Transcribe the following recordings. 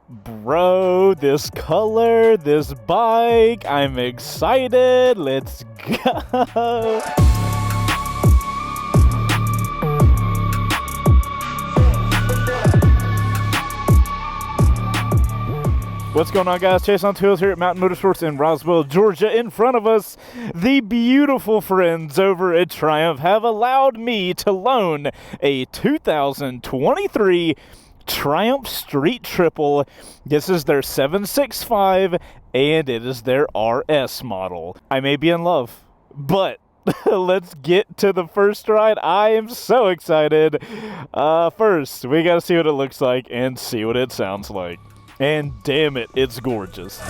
Bro, this color, this bike, I'm excited. Let's go. What's going on, guys? Chaseontwowheels here at Mountain Motorsports in Roswell, Georgia. In front of us, the beautiful friends over at Triumph have allowed me to loan a 2023 Triumph Street Triple. This is their 765, and it is their RS model. I may be in love, but let's get to the first ride. I am so excited. First, we gotta see what it looks like and see what it sounds like. And damn it, it's gorgeous.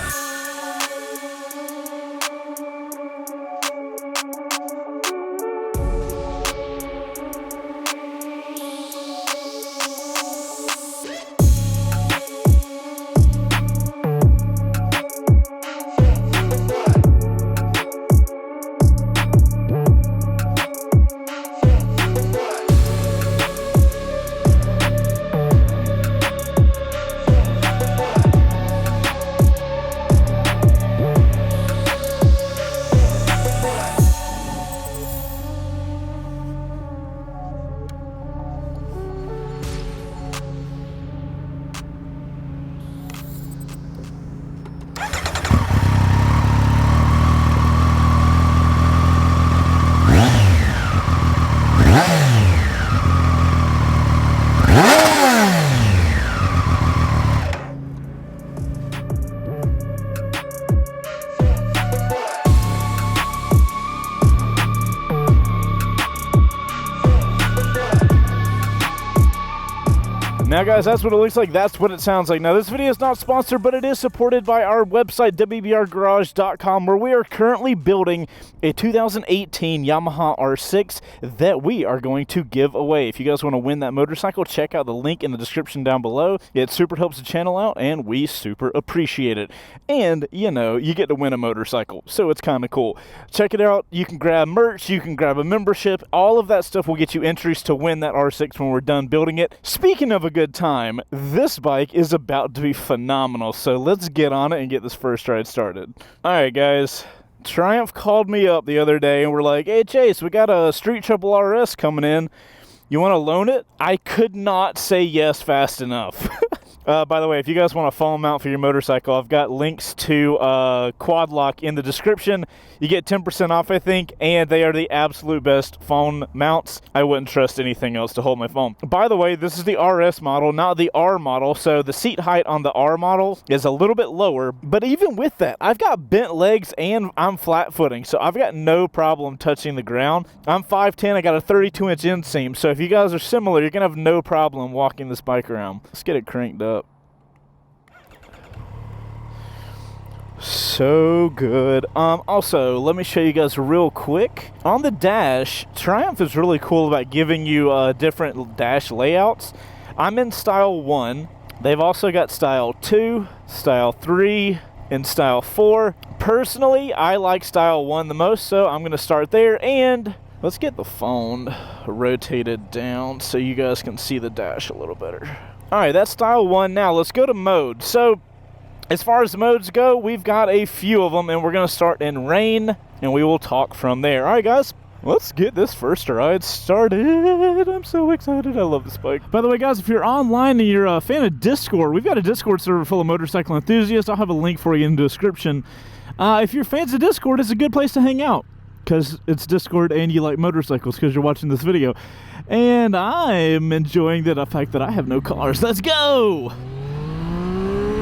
Now, guys, that's what it looks like. That's what it sounds like. Now, this video is not sponsored, but it is supported by our website, wbrgarage.com, where we are currently building a 2018 Yamaha R6 that we are going to give away. If you guys want to win that motorcycle, check out the link in the description down below. It super helps the channel out, and we super appreciate it. And, you know, you get to win a motorcycle, so it's kind of cool. Check it out. You can grab merch. You can grab a membership. All of that stuff will get you entries to win that R6 when we're done building it. Speaking of a good time, this bike is about to be phenomenal, so let's get on it and get this first ride started. Alright, guys, Triumph called me up the other day and we're like, hey Chase, we got a Street Triple RS coming in, you want to loan it? I could not say yes fast enough. By the way, if you guys want a foam mount for your motorcycle, I've got links to Quad Lock in the description. You get 10% off, I think, and they are the absolute best foam mounts. I wouldn't trust anything else to hold my foam. By the way, this is the RS model, not the R model, so the seat height on the R model is a little bit lower, but even with that, I've got bent legs and I'm flat footing, so I've got no problem touching the ground. I'm 5'10", I got a 32-inch inseam, so if you guys are similar, you're gonna have no problem walking this bike around. Let's get it cranked up. So good. Also, let me show you guys real quick. On the dash, Triumph is really cool about giving you different dash layouts. I'm in style 1. They've also got style 2, style 3, and style 4. Personally, I like style 1 the most, so I'm going to start there. And let's get the phone rotated down so you guys can see the dash a little better. Alright, that's style 1. Now, let's go to mode. So, as far as the modes go, we've got a few of them, and we're going to start in rain, and we will talk from there. All right, guys, let's get this first ride started. I'm so excited. I love this bike. By the way, guys, if you're online and you're a fan of Discord, we've got a Discord server full of motorcycle enthusiasts. I'll have a link for you in the description. If you're fans of Discord, it's a good place to hang out because it's Discord and you like motorcycles because you're watching this video. And I'm enjoying the fact that I have no cars. Let's go!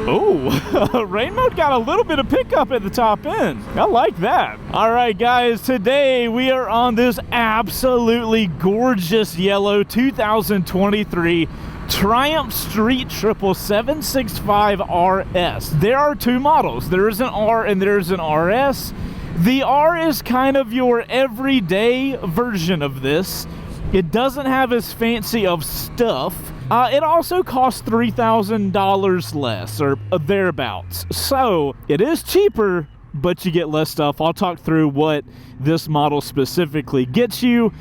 Oh, rain mode got a little bit of pickup at the top end. I like that. All right, guys, today we are on this absolutely gorgeous yellow 2023 Triumph Street Triple 765 RS. There are two models. There is an R and there is an RS. The R is kind of your everyday version of this. It doesn't have as fancy of stuff. It also costs $3,000 less, or thereabouts. So, it is cheaper, but you get less stuff. I'll talk through what this model specifically gets you.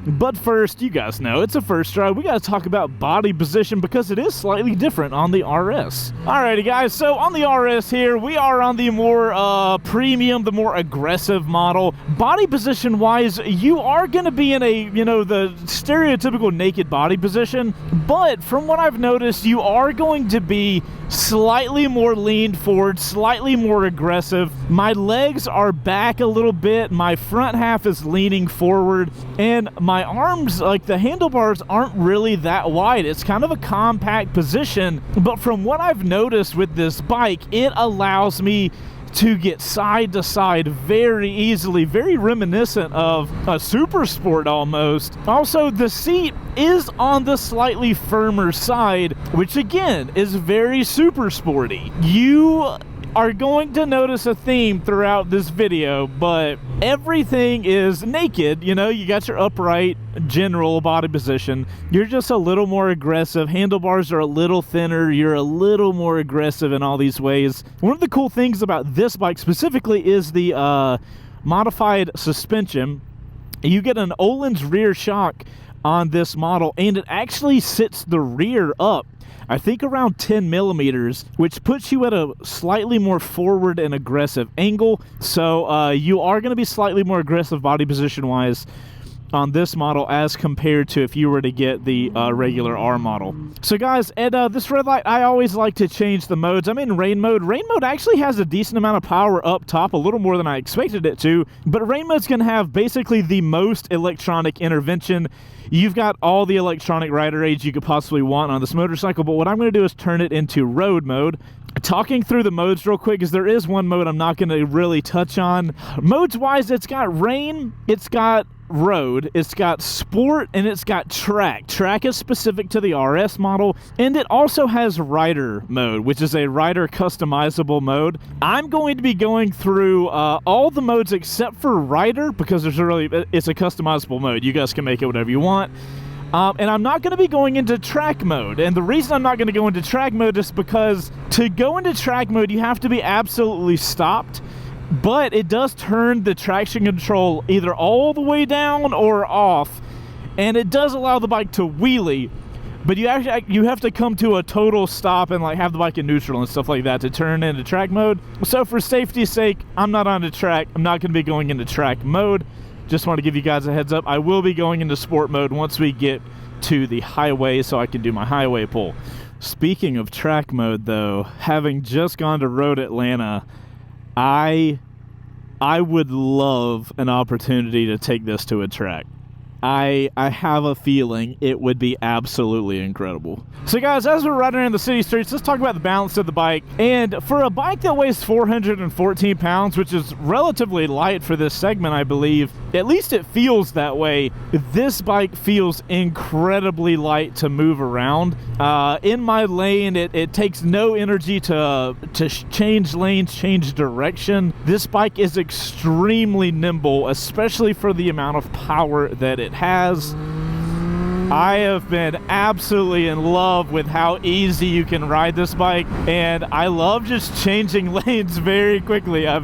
But first, you guys know, it's a first try. We got to talk about body position because it is slightly different on the RS. Alrighty, guys, so on the RS here, we are on the more premium, the more aggressive model. Body position-wise, you are going to be in a, you know, the stereotypical naked body position, but from what I've noticed, you are going to be slightly more leaned forward, slightly more aggressive. My legs are back a little bit, my front half is leaning forward, and my arms, like the handlebars, aren't really that wide. It's kind of a compact position, but from what I've noticed with this bike, it allows me to get side to side very easily, very reminiscent of a super sport almost. Also, the seat is on the slightly firmer side, which again is very super sporty. You are going to notice a theme throughout this video, but everything is naked. You know, you got your upright general body position. You're just a little more aggressive. Handlebars are a little thinner. You're a little more aggressive in all these ways. One of the cool things about this bike specifically is the modified suspension. You get an Öhlins rear shock on this model, and it actually sits the rear up, I think, around 10 millimeters, which puts you at a slightly more forward and aggressive angle. So you are going to be slightly more aggressive body position wise on this model as compared to if you were to get the regular R model. So guys, at this red light, I always like to change the modes. I'm in rain mode. Rain mode actually has a decent amount of power up top, a little more than I expected it to, but rain mode's going to have basically the most electronic intervention. You've got all the electronic rider aids you could possibly want on this motorcycle, but what I'm going to do is turn it into road mode. Talking through the modes real quick, is there is one mode I'm not going to really touch on. Modes-wise, it's got rain, it's got road, it's got sport, and it's got track. Track is specific to the RS model, and it also has rider mode, which is a rider customizable mode. I'm going to be going through all the modes except for rider, because it's a customizable mode. You guys can make it whatever you want. And I'm not going to be going into track mode. And the reason I'm not going to go into track mode is because to go into track mode, you have to be absolutely stopped. But it does turn the traction control either all the way down or off. And it does allow the bike to wheelie. But you have to come to a total stop and like have the bike in neutral and stuff like that to turn into track mode. So for safety's sake, I'm not on the track. I'm not going to be going into track mode. Just want to give you guys a heads up. I will be going into sport mode once we get to the highway so I can do my highway pull. Speaking of track mode though, having just gone to Road Atlanta, I would love an opportunity to take this to a track. I have a feeling it would be absolutely incredible. So guys, as we're riding around the city streets, let's talk about the balance of the bike. And for a bike that weighs 414 pounds, which is relatively light for this segment, I believe, at least it feels that way, this bike feels incredibly light to move around. In my lane, it takes no energy to change lanes, change direction. This bike is extremely nimble, especially for the amount of power that it has. I have been absolutely in love with how easy you can ride this bike, and I love just changing lanes very quickly. I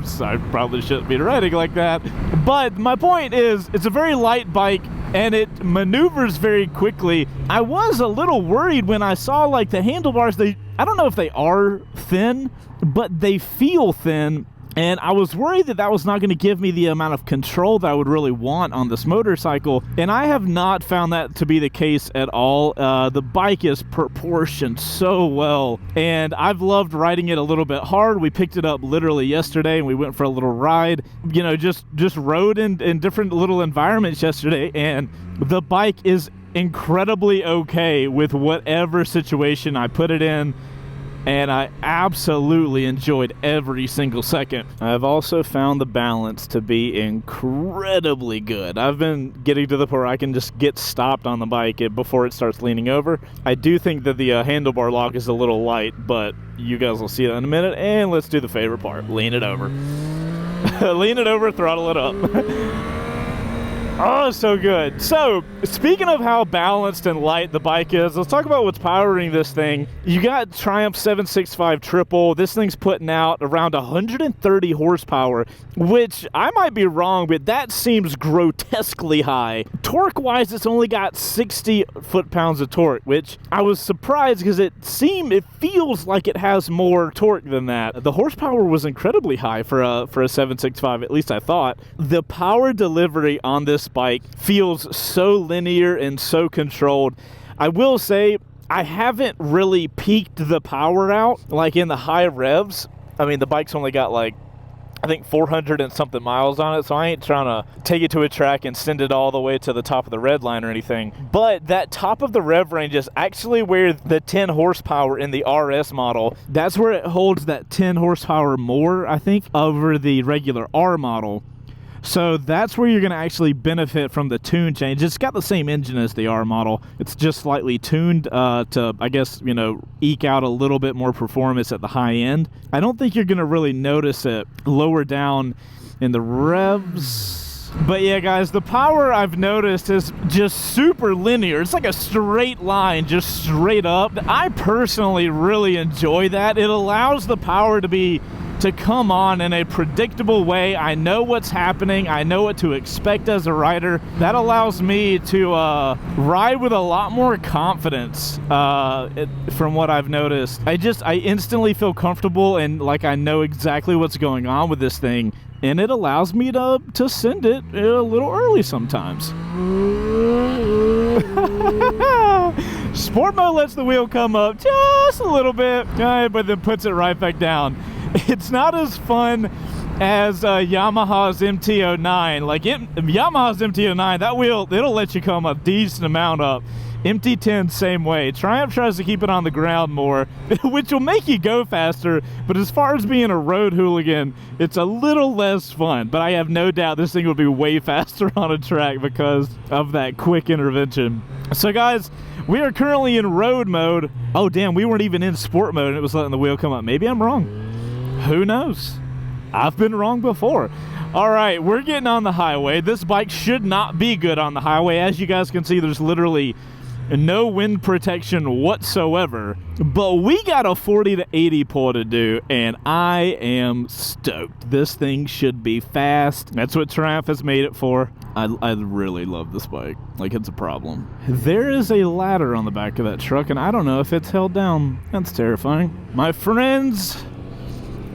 probably shouldn't be riding like that, but my point is it's a very light bike and it maneuvers very quickly. I was a little worried when I saw like the handlebars. I don't know if they are thin, but they feel thin. And I was worried that that was not going to give me the amount of control that I would really want on this motorcycle. And I have not found that to be the case at all. The bike is proportioned so well. And I've loved riding it a little bit hard. We picked it up literally yesterday and we went for a little ride. You know, just rode in different little environments yesterday. And the bike is incredibly okay with whatever situation I put it in. And I absolutely enjoyed every single second. I've also found the balance to be incredibly good. I've been getting to the point where I can just get stopped on the bike before it starts leaning over. I do think that the handlebar lock is a little light, but you guys will see that in a minute. And let's do the favorite part. Lean it over. Lean it over, throttle it up. Oh, so good. So, speaking of how balanced and light the bike is, let's talk about what's powering this thing. You got Triumph 765 Triple. This thing's putting out around 130 horsepower, which I might be wrong, but that seems grotesquely high. Torque-wise, it's only got 60 foot-pounds of torque, which I was surprised because it feels like it has more torque than that. The horsepower was incredibly high for a 765, at least I thought. The power delivery on this bike feels so linear and so controlled. I will say I haven't really peaked the power out like in the high revs. I mean, the bike's only got like, I think 400 and something miles on it, so I ain't trying to take it to a track and send it all the way to the top of the red line or anything. But that top of the rev range is actually where the 10 horsepower in the RS model, that's where it holds that 10 horsepower more, I think, over the regular R model. So that's where you're going to actually benefit from the tune change. It's got the same engine as the R model. It's just slightly tuned to, I guess, you know, eke out a little bit more performance at the high end. I don't think you're going to really notice it lower down in the revs. But yeah, guys, the power I've noticed is just super linear. It's like a straight line, just straight up. I personally really enjoy that. It allows the power to come on in a predictable way. I know what's happening. I know what to expect as a rider. That allows me to ride with a lot more confidence from what I've noticed. I instantly feel comfortable and like I know exactly what's going on with this thing, and it allows me to send it a little early sometimes. Sport mode lets the wheel come up just a little bit, but then puts it right back down. It's not as fun as Yamaha's MT-09. Like Yamaha's MT-09, that wheel, it'll let you come a decent amount up. MT-10, same way. Triumph tries to keep it on the ground more, which will make you go faster, but as far as being a road hooligan, it's a little less fun. But I have no doubt this thing would be way faster on a track because of that quick intervention. So guys, we are currently in road mode. Oh damn, we weren't even in sport mode and it was letting the wheel come up. Maybe I'm wrong. Who knows? I've been wrong before. All right, we're getting on the highway. This bike should not be good on the highway. As you guys can see, there's literally no wind protection whatsoever. But we got a 40 to 80 pull to do, and I am stoked. This thing should be fast. That's what Triumph has made it for. I really love this bike. Like, it's a problem. There is a ladder on the back of that truck, and I don't know if it's held down. That's terrifying. My friends,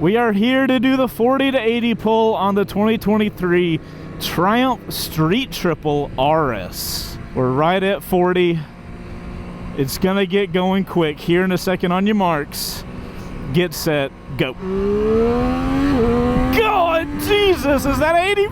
we are here to do the 40 to 80 pull on the 2023 Triumph Street Triple RS. We're right at 40. It's gonna get going quick. Here in a second, on your marks, get set, go. God, Jesus, is that 80?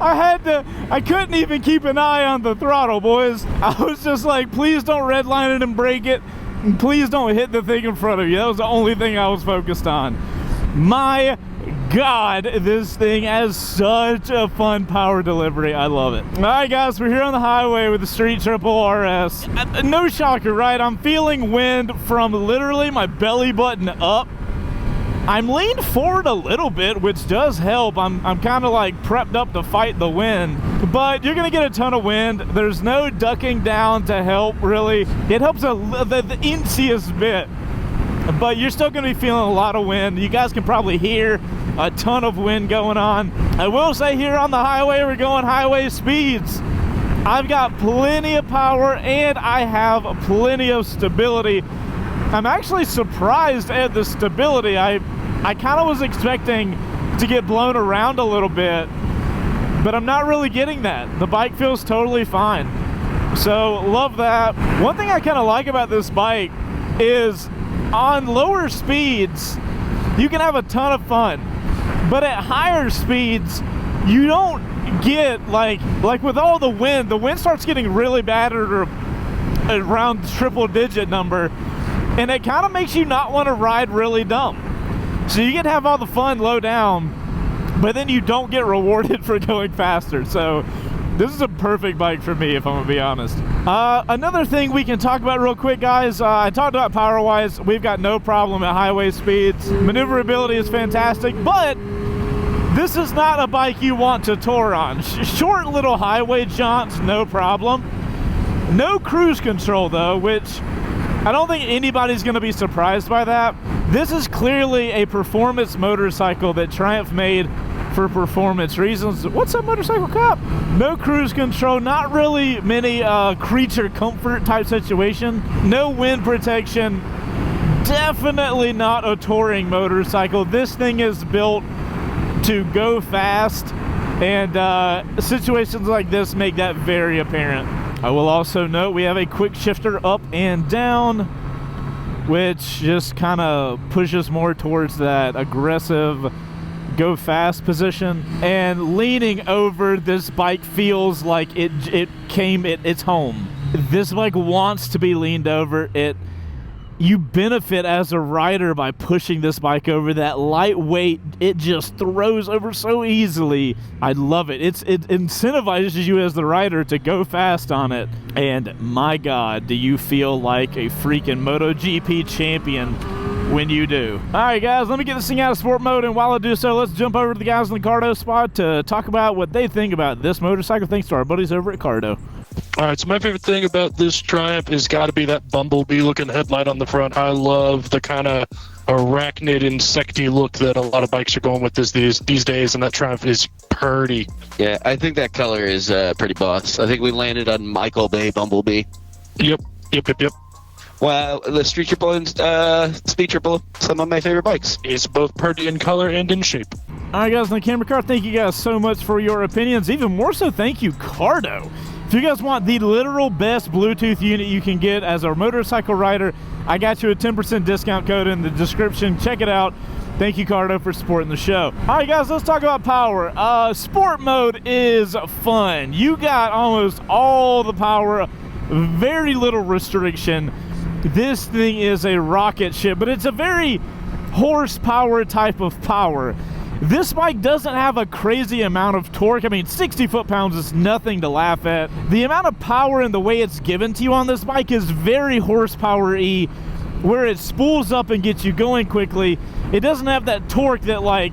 I couldn't even keep an eye on the throttle, boys. I was just like, please don't redline it and break it. And please don't hit the thing in front of you. That was the only thing I was focused on. My God, this thing has such a fun power delivery. I love it. All right, guys, we're here on the highway with the Street Triple RS. No shocker, right? I'm feeling wind from literally my belly button up. I'm leaned forward a little bit, which does help. I'm kind of like prepped up to fight the wind, but you're gonna get a ton of wind. There's no ducking down to help, really. It helps the inchiest bit, but you're still gonna be feeling a lot of wind. You guys can probably hear a ton of wind going on. I will say here on the highway, we're going highway speeds. I've got plenty of power and I have plenty of stability. I'm actually surprised at the stability. I kind of was expecting to get blown around a little bit, but I'm not really getting that. The bike feels totally fine. So love that. One thing I kind of like about this bike is on lower speeds, you can have a ton of fun, but at higher speeds, you don't get like with all the wind starts getting really bad at around triple digit number. And it kind of makes you not want to ride really dumb. So you can have all the fun low down, but then you don't get rewarded for going faster. So this is a perfect bike for me, if I'm gonna be honest. Another thing we can talk about real quick, guys. I talked about power-wise. We've got no problem at highway speeds. Maneuverability is fantastic, but This is not a bike you want to tour on. Short little highway jaunts, no problem. No cruise control though, which I don't think anybody's going to be surprised by that. This is clearly a performance motorcycle that Triumph made for performance reasons. What's up, motorcycle cop? No cruise control, not really many creature comfort type situation. No wind protection. Definitely not a touring motorcycle. This thing is built to go fast, and situations like this make that very apparent. I will also note we have a quick shifter up and down, which just kind of pushes more towards that aggressive go fast position. And leaning over, this bike feels like it's home. This bike wants to be leaned over. You benefit as a rider by pushing this bike over. That lightweight, it just throws over so easily. I love it. It incentivizes you as the rider to go fast on it. And my God, do you feel like a freaking MotoGP champion when you do. All right, guys, let me get this thing out of sport mode, and while I do so, let's jump over to the guys in the Cardo spot to talk about what they think about this motorcycle, thanks to our buddies over at Cardo. All right, so my favorite thing about this Triumph has got to be that bumblebee-looking headlight on the front. I love the kind of arachnid, insecty look that a lot of bikes are going with these days, and that Triumph is pretty. Yeah, I think that color is pretty boss. I think we landed on Michael Bay Bumblebee. Yep. Well, the Street Triple and Speed Triple, some of my favorite bikes. It's both pretty in color and in shape. All right, guys, in the camera car, thank you guys so much for your opinions. Even more so, thank you, Cardo. If you guys want the literal best Bluetooth unit you can get as a motorcycle rider, I got you a 10% discount code in the description. Check it out. Thank you, Cardo, for supporting the show. All right, guys, let's talk about power. Sport mode is fun. You got almost all the power, very little restriction. This thing is a rocket ship, but it's a very horsepower type of power. This bike doesn't have a crazy amount of torque. I mean, 60 foot-pounds is nothing to laugh at. The amount of power and the way it's given to you on this bike is very horsepower-y, where it spools up and gets you going quickly. It doesn't have that torque that, like,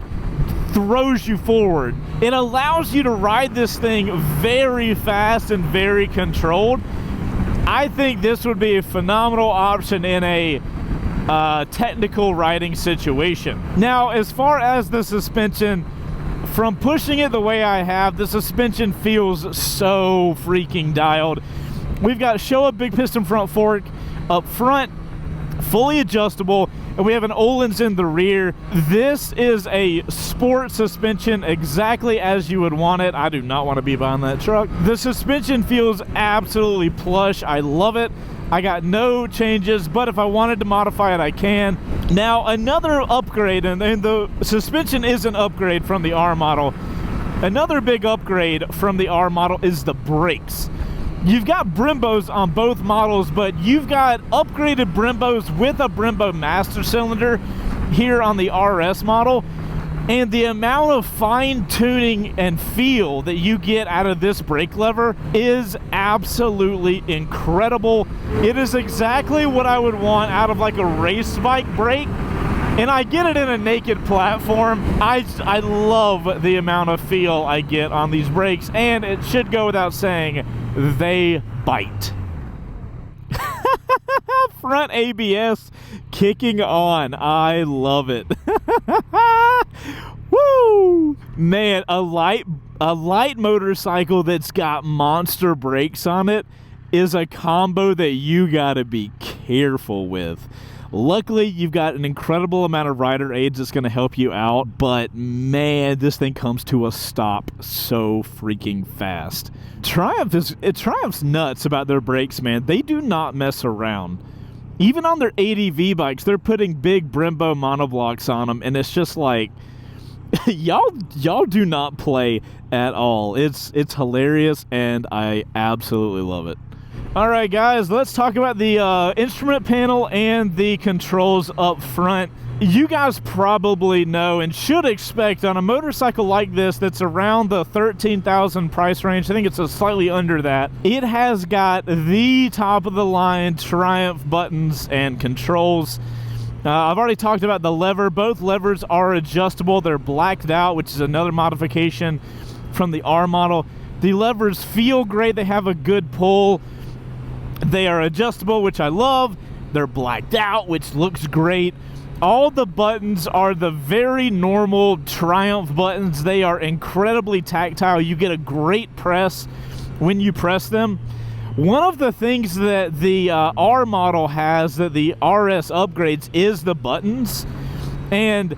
throws you forward. It allows you to ride this thing very fast and very controlled. I think this would be a phenomenal option in a technical riding situation. Now, as far as the suspension, from pushing it the way I have, the suspension feels so freaking dialed. We've got Showa big piston front fork up front, fully adjustable, and we have an Öhlins in the rear. This is a sport suspension exactly as you would want it. I do not want to be behind that truck. The suspension feels absolutely plush. I love it. I got no changes, but if I wanted to modify it, I can. Now, another upgrade, and the suspension is an upgrade from the R model. Another big upgrade from the R model is the brakes. You've got Brembos on both models, but you've got upgraded Brembos with a Brembo master cylinder here on the RS model. And the amount of fine-tuning and feel that you get out of this brake lever is absolutely incredible. It is exactly what I would want out of like a race bike brake. And I get it in a naked platform. I love the amount of feel I get on these brakes, and it should go without saying, they bite. Front ABS kicking on. I love it. Woo! Man, a light motorcycle that's got monster brakes on it is a combo that you gotta be careful with. Luckily, you've got an incredible amount of rider aids that's going to help you out, but man, this thing comes to a stop so freaking fast. Triumph's nuts about their brakes, man. They do not mess around. Even on their ADV bikes, they're putting big Brembo monoblocks on them, and it's just like, y'all do not play at all. It's hilarious, and I absolutely love it. All right, guys, let's talk about the instrument panel and the controls up front. You guys probably know and should expect on a motorcycle like this that's around the $13,000 price range, I think it's slightly under that, it has got the top-of-the-line Triumph buttons and controls. I've already talked about the lever. Both levers are adjustable. They're blacked out, which is another modification from the R model. The levers feel great. They have a good pull. They are adjustable, which I love. They're blacked out, which looks great. All the buttons are the very normal Triumph buttons. They are incredibly tactile. You get a great press when you press them. One of the things that the R model has that the RS upgrades is the buttons. And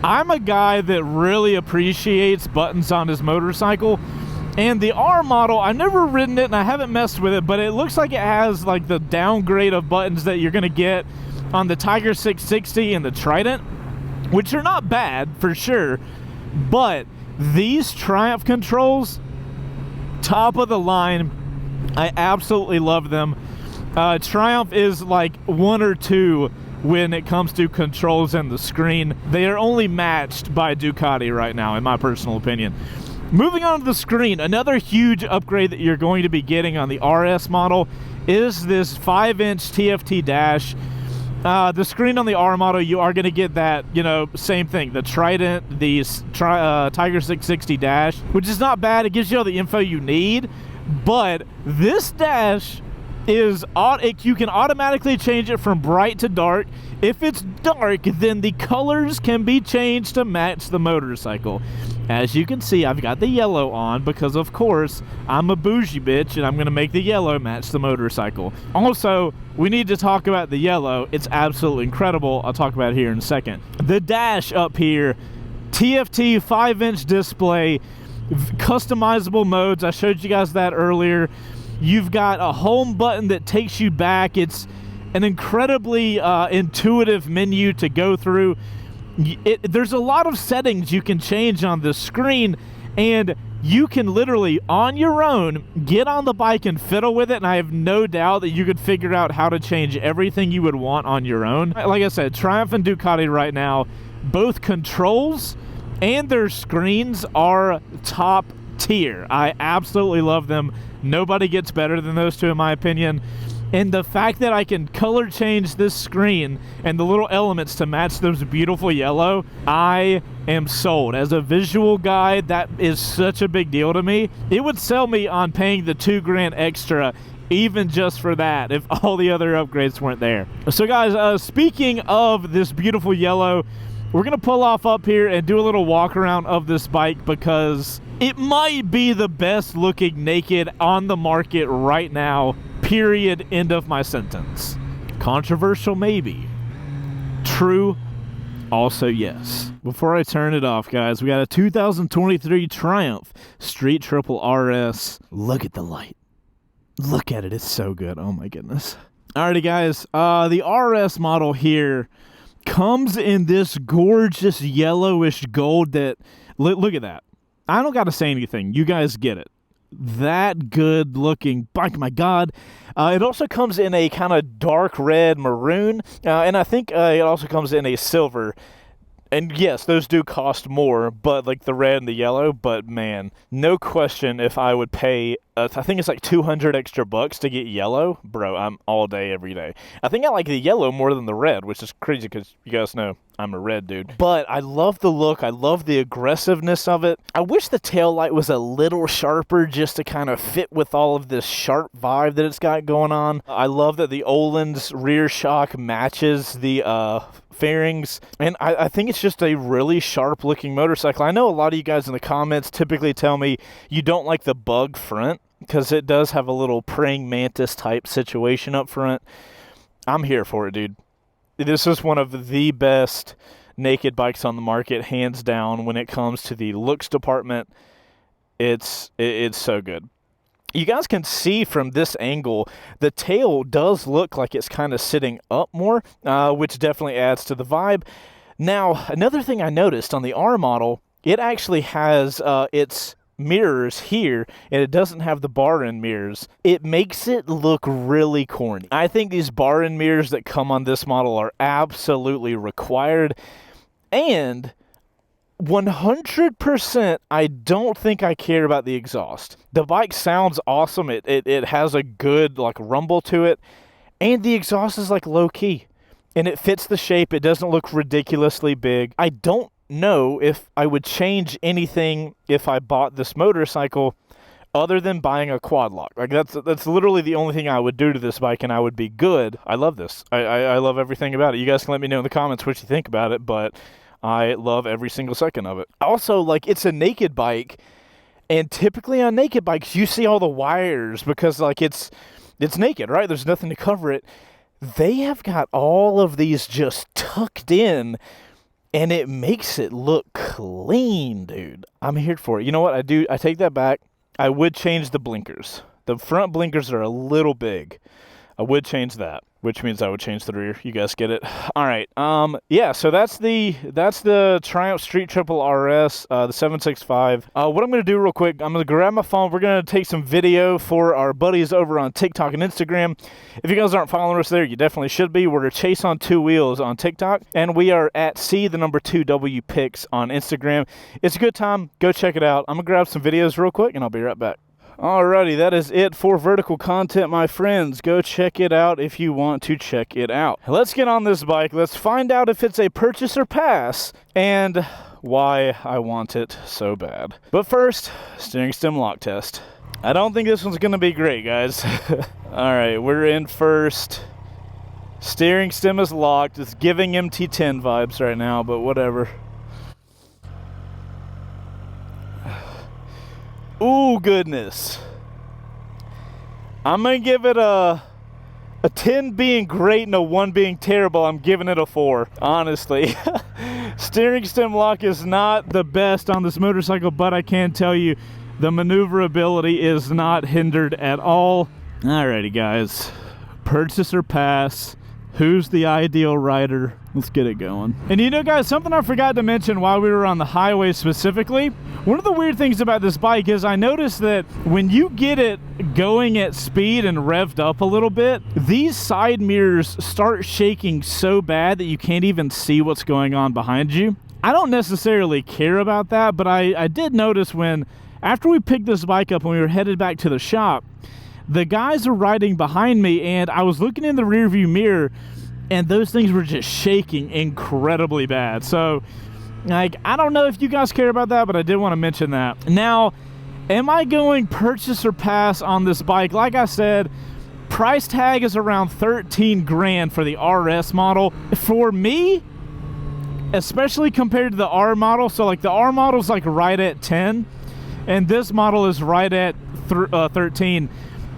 I'm a guy that really appreciates buttons on his motorcycle. And the R model, I've never ridden it and I haven't messed with it, but it looks like it has like the downgrade of buttons that you're going to get on the Tiger 660 and the Trident, which are not bad for sure. But these Triumph controls, top of the line, I absolutely love them. Triumph is like 1 or 2 when it comes to controls and the screen. They are only matched by Ducati right now, in my personal opinion. Moving on to the screen, another huge upgrade that you're going to be getting on the RS model is this 5-inch TFT dash. The screen on the R model, you are going to get that, you know, same thing. The Trident, the Tiger 660 dash, which is not bad. It gives you all the info you need. But this dash is, you can automatically change it from bright to dark. If it's dark, then the colors can be changed to match the motorcycle. As you can see, I've got the yellow on because, of course, I'm a bougie bitch and I'm going to make the yellow match the motorcycle. Also, we need to talk about the yellow. It's absolutely incredible. I'll talk about it here in a second. The dash up here, TFT 5-inch display, customizable modes. I showed you guys that earlier. You've got a home button that takes you back. It's an incredibly intuitive menu to go through. There's a lot of settings you can change on the screen, and you can literally, on your own, get on the bike and fiddle with it, and I have no doubt that you could figure out how to change everything you would want on your own. Like I said, Triumph and Ducati right now, both controls and their screens are top tier. I absolutely love them. Nobody gets better than those two, in my opinion. And the fact that I can color change this screen and the little elements to match those beautiful yellow, I am sold. As a visual guy, that is such a big deal to me. It would sell me on paying the $2,000 extra, even just for that, if all the other upgrades weren't there. So guys, speaking of this beautiful yellow, we're gonna pull off up here and do a little walk around of this bike because it might be the best looking naked on the market right now. Period. End of my sentence. Controversial, maybe. True, also yes. Before I turn it off, guys, we got a 2023 Triumph Street Triple RS. Look at the light. Look at it. It's so good. Oh my goodness. Alrighty, guys. The RS model here comes in this gorgeous yellowish gold that... Look at that. I don't got to say anything. You guys get it. That good looking bike, my God. It also comes in a kind of dark red maroon, and I think it also comes in a silver. And yes, those do cost more, but like the red and the yellow, but man, no question if I would pay, I think it's like 200 extra bucks to get yellow, bro, I'm all day, every day. I think I like the yellow more than the red, which is crazy because you guys know I'm a red dude. But I love the look, I love the aggressiveness of it. I wish the tail light was a little sharper just to kind of fit with all of this sharp vibe that it's got going on. I love that the Öhlins rear shock matches the fairings, and I think it's just a really sharp looking motorcycle. I know a lot of you guys in the comments typically tell me you don't like the bug front because it does have a little praying mantis type situation up front. I'm here for it, dude. This is one of the best naked bikes on the market, hands down. When it comes to the looks department, it's so good. You guys can see from this angle, the tail does look like it's kind of sitting up more, which definitely adds to the vibe. Now, another thing I noticed on the R model, it actually has its mirrors here, and it doesn't have the bar end mirrors. It makes it look really corny. I think these bar end mirrors that come on this model are absolutely required, and 100%, I don't think I care about the exhaust. The bike sounds awesome. It has a good like rumble to it, and the exhaust is like low key. and it fits the shape. It doesn't look ridiculously big. I don't know if I would change anything if I bought this motorcycle other than buying a quad lock. Like that's literally the only thing I would do to this bike, and I would be good. I love this. I love everything about it. You guys can let me know in the comments what you think about it, but I love every single second of it. Also, like, it's a naked bike, and typically on naked bikes you see all the wires because, like, it's naked, right? There's nothing to cover it. They have got all of these just tucked in, and it makes it look clean, dude. I'm here for it. You know what? I take that back. I would change the blinkers. The front blinkers are a little big. I would change that, which means I would change the rear. You guys get it? All right. Yeah, so that's the Triumph Street Triple RS, the 765. What I'm going to do real quick, I'm going to grab my phone. We're going to take some video for our buddies over on TikTok and Instagram. If you guys aren't following us there, you definitely should be. We're Chaseontwowheels on TikTok, and we are at C2W Pics on Instagram. It's a good time. Go check it out. I'm going to grab some videos real quick, and I'll be right back. Alrighty, that is it for vertical content, my friends. Go check it out if you want to check it out. Let's get on this bike. Let's find out if it's a purchase or pass and why I want it so bad. But first, steering stem lock test. I don't think this one's going to be great, guys. Alright, we're in first. Steering stem is locked. It's giving MT10 vibes right now, but whatever. Ooh, goodness. I'm going to give it a 10 being great and a 1 being terrible. I'm giving it a 4, honestly. Steering stem lock is not the best on this motorcycle, but I can tell you the maneuverability is not hindered at all. Alrighty, guys. Purchase or pass. Who's the ideal rider? Let's get it going. And you know, guys, something I forgot to mention while we were on the highway specifically, one of the weird things about this bike is I noticed that when you get it going at speed and revved up a little bit, these side mirrors start shaking so bad that you can't even see what's going on behind you. I don't necessarily care about that, but I did notice when, after we picked this bike up and we were headed back to the shop, the guys were riding behind me, and I was looking in the rearview mirror, and those things were just shaking incredibly bad. So, like, I don't know if you guys care about that, but I did want to mention that. Now, am I going purchase or pass on this bike? Like I said, price tag is around 13 grand for the RS model. For me, especially compared to the R model, so like the R model is like right at 10, and this model is right at 13.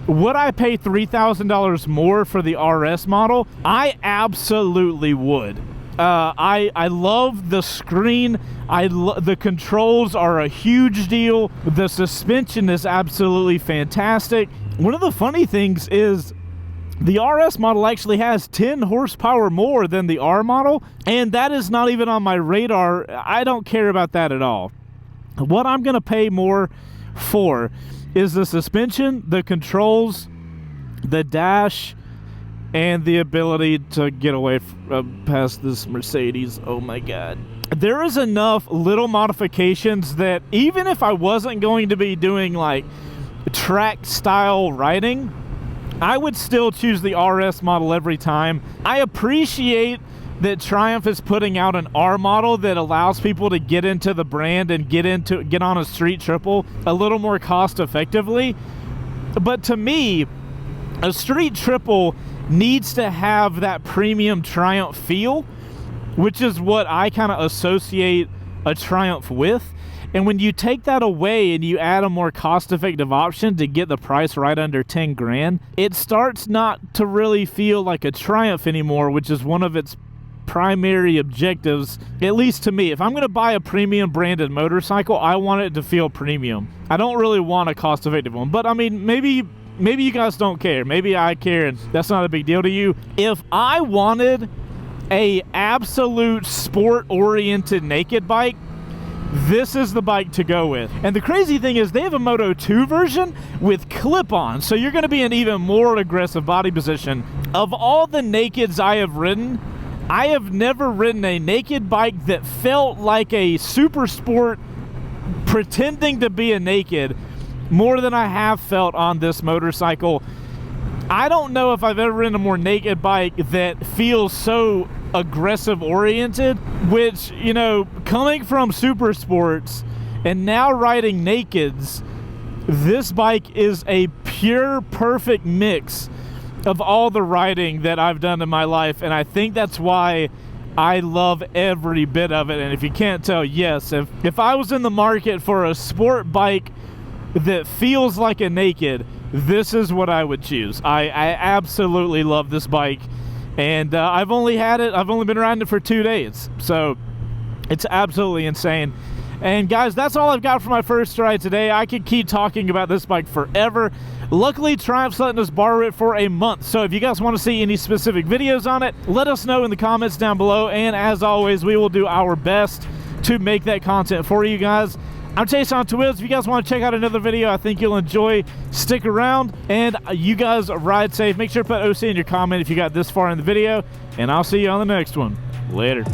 Would I pay $3,000 more for the RS model? I absolutely would. I love the screen. The controls are a huge deal. The suspension is absolutely fantastic. One of the funny things is the RS model actually has 10 horsepower more than the R model, and that is not even on my radar. I don't care about that at all. What I'm going to pay more for is the suspension, the controls, the dash, and the ability to get away past this Mercedes. Oh my God. There is enough little modifications that even if I wasn't going to be doing like track style riding, I would still choose the RS model every time. I appreciate that Triumph is putting out an R model that allows people to get into the brand and get on a street triple a little more cost effectively. But to me, a street triple needs to have that premium Triumph feel, which is what I kind of associate a Triumph with. And when you take that away and you add a more cost-effective option to get the price right under 10 grand, it starts not to really feel like a Triumph anymore, which is one of its primary objectives, at least to me. If I'm going to buy a premium branded motorcycle, I want it to feel premium. I don't really want a cost-effective one, but I mean, maybe you guys don't care. Maybe I care, and that's not a big deal to you. If I wanted a absolute sport-oriented naked bike, this is the bike to go with. And the crazy thing is they have a Moto 2 version with clip-on, so you're going to be in even more aggressive body position. Of all the nakeds I have ridden, I have never ridden a naked bike that felt like a super sport pretending to be a naked more than I have felt on this motorcycle. I don't know if I've ever ridden a more naked bike that feels so aggressive oriented, which, you know, coming from super sports and now riding nakeds, this bike is a pure perfect mix of all the riding that I've done in my life, and I think that's why I love every bit of it. And if you can't tell, yes, if I was in the market for a sport bike that feels like a naked, this is what I would choose. I absolutely love this bike, and I've only been riding it for 2 days, so it's absolutely insane. And guys, that's all I've got for my first ride today. I could keep talking about this bike forever. Luckily, Triumph's letting us borrow it for a month, so if you guys want to see any specific videos on it, let us know in the comments down below, and as always, we will do our best to make that content for you guys. I'm Chaseontwowheels. If you guys want to check out another video I think you'll enjoy, stick around, and you guys ride safe. Make sure to put OC in your comment if you got this far in the video, and I'll see you on the next one. Later.